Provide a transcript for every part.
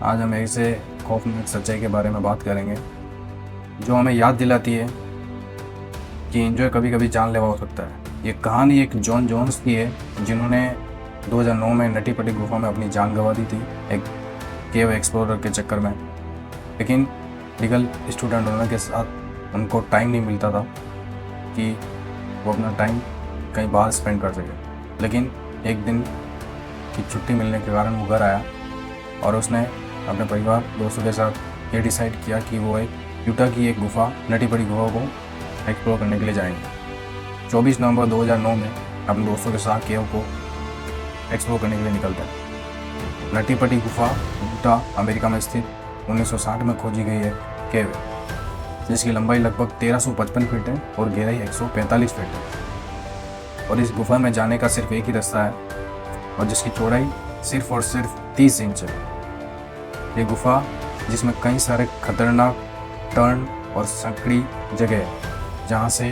आज हम ऐसे खौफनाक सच्चाई के बारे में बात करेंगे जो हमें याद दिलाती है कि एंजॉय कभी कभी जानलेवा हो सकता है। ये कहानी एक जॉन जोन्स की है जिन्होंने 2009 में नटी पटी गुफा में अपनी जान गंवा दी थी एक केव एक्सप्लोरर के चक्कर में। लेकिन लीगल स्टूडेंट होने के साथ उनको टाइम नहीं मिलता था कि वो अपना टाइम कहीं बाहर स्पेंड कर सके। लेकिन एक दिन की छुट्टी मिलने के कारण वो घर आया और उसने अपने परिवार दोस्तों के साथ ये डिसाइड किया कि वो एक यूटा की एक गुफा नटी पटी गुफा को एक्सप्लोर करने के लिए जाएंगे। 24 नवंबर 2009 में अपने दोस्तों के साथ केव को एक्सप्लोर करने के लिए निकलते हैं। नटी पटी गुफा यूटा अमेरिका में स्थित 1960 में खोजी गई है केव जिसकी लंबाई लगभग 1355 फीट है और गहराई 145 फीट है। और इस गुफा में जाने का सिर्फ एक ही रास्ता है और जिसकी चौड़ाई सिर्फ और सिर्फ 30 इंच है। ये गुफा जिसमें कई सारे खतरनाक टर्न और संकड़ी जगह है जहाँ से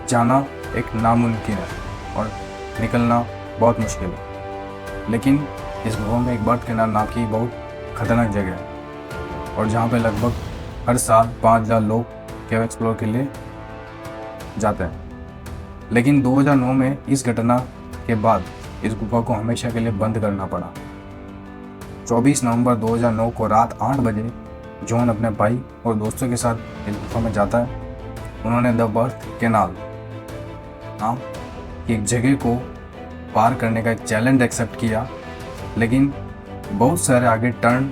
जाना एक नामुमकिन है और निकलना बहुत मुश्किल है। लेकिन इस गुफा में एक बर्ड कैनाल नाम की बहुत खतरनाक जगह है और जहाँ पे लगभग हर साल 5,000 लोग केव एक्सप्लोर के लिए जाते हैं। लेकिन 2009 में इस घटना के बाद इस गुफा को हमेशा के लिए बंद करना पड़ा। 24 नवंबर 2009 को रात 8 बजे जॉन अपने भाई और दोस्तों के साथ इस गुफा में जाता है। उन्होंने द बर्थ कैनाल नाम की एक जगह को पार करने का एक चैलेंज एक्सेप्ट किया। लेकिन बहुत सारे आगे टर्न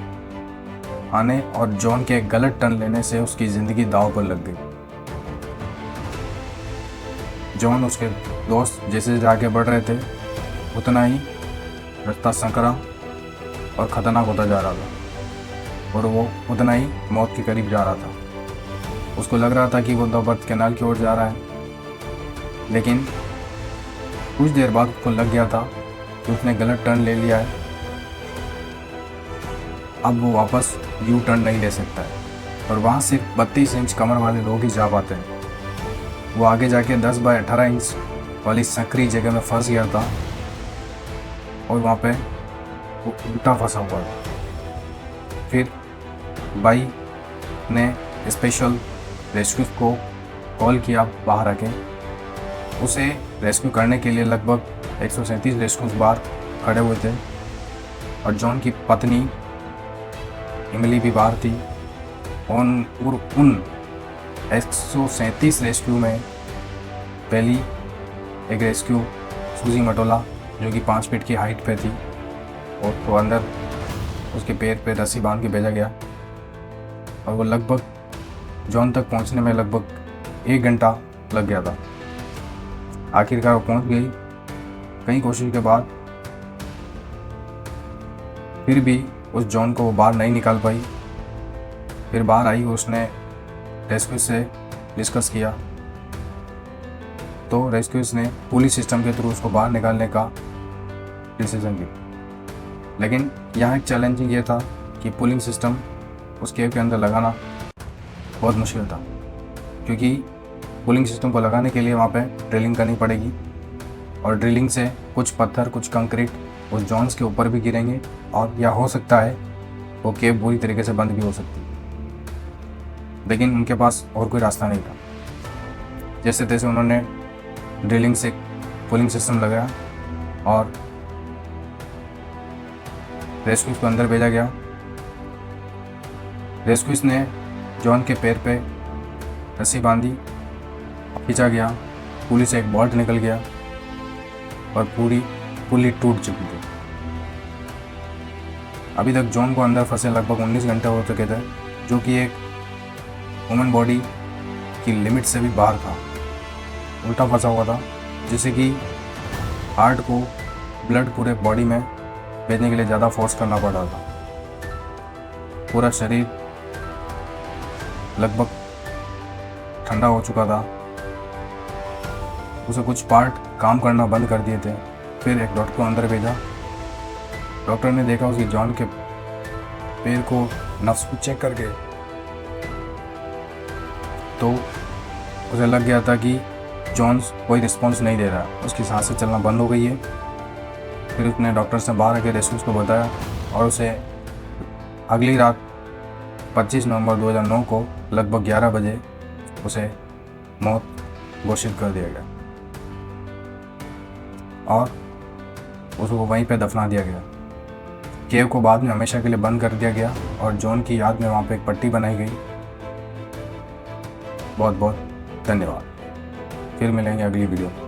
आने और जॉन के गलत टर्न लेने से उसकी ज़िंदगी दांव पर लग गई। जॉन उसके दोस्त जैसे जैसे आगे बढ़ रहे थे उतना ही रास्ता संकरा और ख़तरनाक होता जा रहा था और वो उतना ही मौत के करीब जा रहा था। उसको लग रहा था कि वो द बर्थ कैनाल की ओर जा रहा है। लेकिन कुछ देर बाद उसको लग गया था कि उसने गलत टर्न ले लिया है। अब वो वापस यू टर्न नहीं ले सकता है और वहाँ सिर्फ 32 इंच कमर वाले लोग ही जा पाते हैं। वो आगे जाके 10 बाय 18 इंच वाली संकरी जगह में फंस गया था और वहाँ पे वो उल्टा फंसा हुआ था। फिर भाई ने स्पेशल रेस्क्यू को कॉल किया बाहर आके। उसे रेस्क्यू करने के लिए लगभग 137 रेस्क्यूज बाहर खड़े हुए थे और जॉन की पत्नी इमली भी बाहर थी। और उन 137 रेस्क्यू में पहली एक रेस्क्यू सूजी मटोला जो कि 5 फीट की हाइट पे थी और तो अंदर उसके पैर पे रस्सी बांध के भेजा गया और वो लगभग जॉन तक पहुंचने में लगभग 1 घंटा लग गया था। आखिरकार वो पहुंच गई। कई कोशिश के बाद फिर भी उस जॉन को वो बाहर नहीं निकाल पाई। फिर बाहर आई, उसने रेस्क्यू से डिस्कस किया तो रेस्क्यूज ने पुलिस सिस्टम के थ्रू उसको बाहर निकालने का डिसीजन लिया। लेकिन यहाँ एक चैलेंजिंग ये था कि पुलिंग सिस्टम उस केव के अंदर लगाना बहुत मुश्किल था क्योंकि पुलिंग सिस्टम को लगाने के लिए वहाँ पे ड्रिलिंग करनी पड़ेगी और ड्रिलिंग से कुछ पत्थर कुछ कंक्रीट उस जॉन्स के ऊपर भी गिरेंगे और या हो सकता है वो केव बुरी तरीके से बंद भी हो सकती है। लेकिन उनके पास और कोई रास्ता नहीं था। जैसे तैसे उन्होंने ड्रिलिंग से पुलिंग सिस्टम लगाया और रेस्क्यूज को अंदर भेजा गया। रेस्क्यूज ने जॉन के पैर पे रस्सी बांधी, खींचा गया, पुली से एक बोल्ट निकल गया और पूरी पुली टूट चुकी थी। अभी तक जॉन को अंदर फंसे लगभग 19 घंटे हो चुके थे जो कि एक ह्यूमन बॉडी की लिमिट से भी बाहर था। उल्टा फंसा हुआ था जिससे कि हार्ट को ब्लड पूरे बॉडी में भेजने के लिए ज़्यादा फोर्स करना पड़ रहा था। पूरा शरीर लगभग ठंडा हो चुका था। उसे कुछ पार्ट काम करना बंद कर दिए थे। फिर एक डॉक्टर को अंदर भेजा। डॉक्टर ने देखा उसकी जॉन के पैर को नफ्स को चेक करके तो उसे लग गया था कि जॉन्स कोई रिस्पॉन्स नहीं दे रहा, उसकी सांसें चलना बंद हो गई है। फिर उसने डॉक्टर से बाहर आके रेस्क्यूज को बताया और उसे अगली रात 25 नवंबर 2009 को लगभग 11 बजे उसे मौत घोषित कर दिया गया और उसको वहीं पे दफना दिया गया। केव को बाद में हमेशा के लिए बंद कर दिया गया और जॉन की याद में वहाँ पे एक पट्टी बनाई गई। बहुत बहुत धन्यवाद। फिर मिलेंगे अगली वीडियो में।